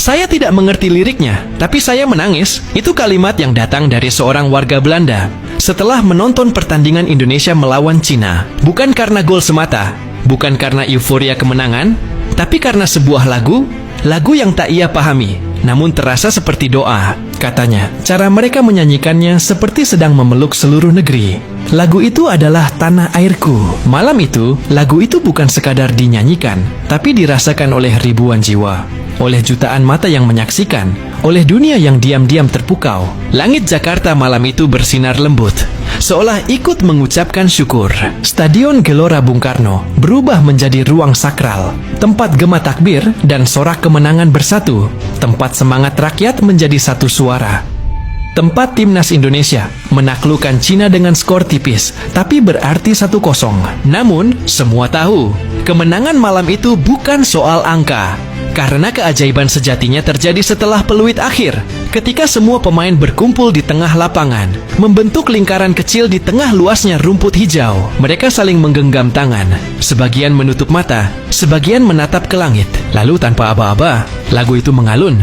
Saya tidak mengerti liriknya, tapi saya menangis. Itu kalimat yang datang dari seorang warga Belanda setelah menonton pertandingan Indonesia melawan Cina. Bukan karena gol semata, bukan karena euforia kemenangan, tapi karena sebuah lagu yang tak ia pahami, namun terasa seperti doa. Katanya, cara mereka menyanyikannya seperti sedang memeluk seluruh negeri. Lagu itu adalah Tanah Airku. Malam itu, lagu itu bukan sekadar dinyanyikan, tapi dirasakan oleh ribuan jiwa, oleh jutaan mata yang menyaksikan, oleh dunia yang diam-diam terpukau. Langit Jakarta malam itu bersinar lembut, seolah ikut mengucapkan syukur. Stadion Gelora Bung Karno berubah menjadi ruang sakral, tempat gema takbir dan sorak kemenangan bersatu, tempat semangat rakyat menjadi satu suara. Tempat timnas Indonesia menaklukkan Cina dengan skor tipis, tapi berarti 1-0. Namun, semua tahu, kemenangan malam itu bukan soal angka. Karena keajaiban sejatinya terjadi setelah peluit akhir, ketika semua pemain berkumpul di tengah lapangan, membentuk lingkaran kecil di tengah luasnya rumput hijau. Mereka saling menggenggam tangan, sebagian menutup mata, sebagian menatap ke langit. Lalu tanpa aba-aba, lagu itu mengalun,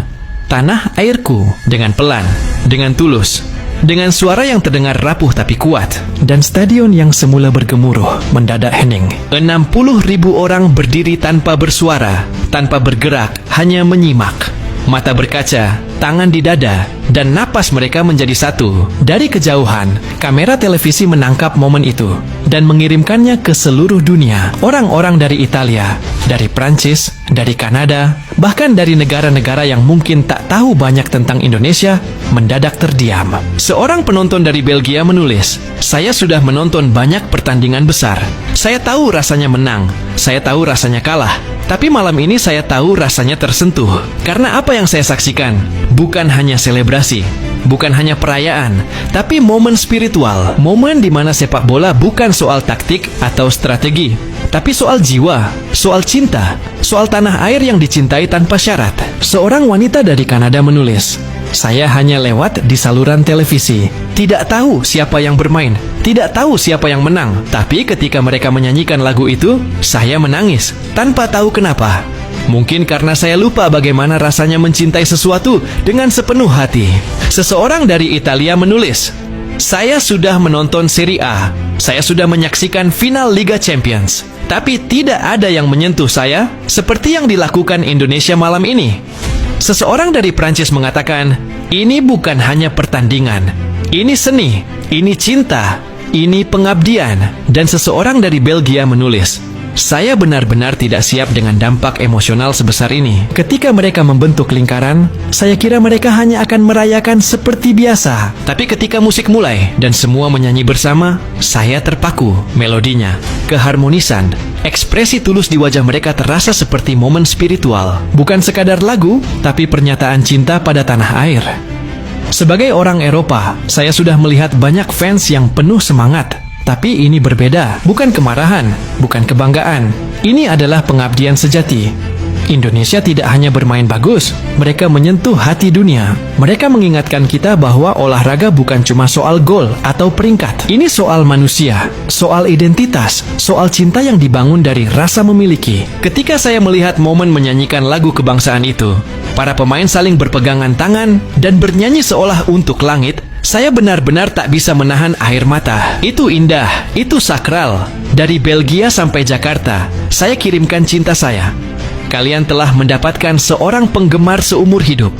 Tanah Airku, dengan pelan, dengan tulus, dengan suara yang terdengar rapuh tapi kuat. Dan stadion yang semula bergemuruh mendadak hening. 60.000 orang berdiri tanpa bersuara, tanpa bergerak, hanya menyimak. Mata berkaca, tangan di dada, dan napas mereka menjadi satu. Dari kejauhan, kamera televisi menangkap momen itu dan mengirimkannya ke seluruh dunia. Orang-orang dari Italia, dari Prancis, dari Kanada, bahkan dari negara-negara yang mungkin tak tahu banyak tentang Indonesia, mendadak terdiam. Seorang penonton dari Belgia menulis, "Saya sudah menonton banyak pertandingan besar. Saya tahu rasanya menang, saya tahu rasanya kalah. Tapi malam ini saya tahu rasanya tersentuh. Karena apa yang saya saksikan bukan hanya selebrasi, bukan hanya perayaan, tapi momen spiritual. Momen di mana sepak bola bukan soal taktik atau strategi, tapi soal jiwa, soal cinta, soal tanah air yang dicintai tanpa syarat." Seorang wanita dari Kanada menulis, "Saya hanya lewat di saluran televisi, tidak tahu siapa yang bermain, tidak tahu siapa yang menang. Tapi ketika mereka menyanyikan lagu itu, saya menangis, tanpa tahu kenapa. Mungkin karena saya lupa bagaimana rasanya mencintai sesuatu dengan sepenuh hati." Seseorang dari Italia menulis, "Saya sudah menonton Serie A, saya sudah menyaksikan final Liga Champions, tapi tidak ada yang menyentuh saya seperti yang dilakukan Indonesia malam ini." Seseorang dari Prancis mengatakan, "Ini bukan hanya pertandingan, ini seni, ini cinta, ini pengabdian." Dan seseorang dari Belgia menulis, "Saya benar-benar tidak siap dengan dampak emosional sebesar ini. Ketika mereka membentuk lingkaran, saya kira mereka hanya akan merayakan seperti biasa. Tapi ketika musik mulai dan semua menyanyi bersama, saya terpaku. Melodinya, keharmonisan, ekspresi tulus di wajah mereka terasa seperti momen spiritual. Bukan sekadar lagu, tapi pernyataan cinta pada tanah air." Sebagai orang Eropa, saya sudah melihat banyak fans yang penuh semangat. Tapi ini berbeda, bukan kemarahan, bukan kebanggaan. Ini adalah pengabdian sejati. Indonesia tidak hanya bermain bagus, mereka menyentuh hati dunia. Mereka mengingatkan kita bahwa olahraga bukan cuma soal gol atau peringkat. Ini soal manusia, soal identitas, soal cinta yang dibangun dari rasa memiliki. Ketika saya melihat momen menyanyikan lagu kebangsaan itu, para pemain saling berpegangan tangan dan bernyanyi seolah untuk langit, saya benar-benar tak bisa menahan air mata. Itu indah, itu sakral. Dari Belgia sampai Jakarta, saya kirimkan cinta saya. Kalian telah mendapatkan seorang penggemar seumur hidup.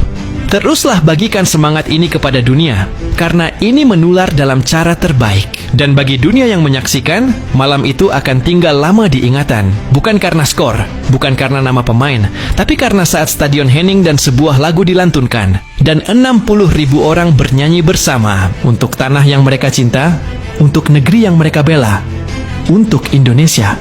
Teruslah bagikan semangat ini kepada dunia, karena ini menular dalam cara terbaik. Dan bagi dunia yang menyaksikan, malam itu akan tinggal lama diingatan. Bukan karena skor, bukan karena nama pemain, tapi karena saat stadion hening dan sebuah lagu dilantunkan. Dan 60.000 orang bernyanyi bersama untuk tanah yang mereka cinta, untuk negeri yang mereka bela, untuk Indonesia.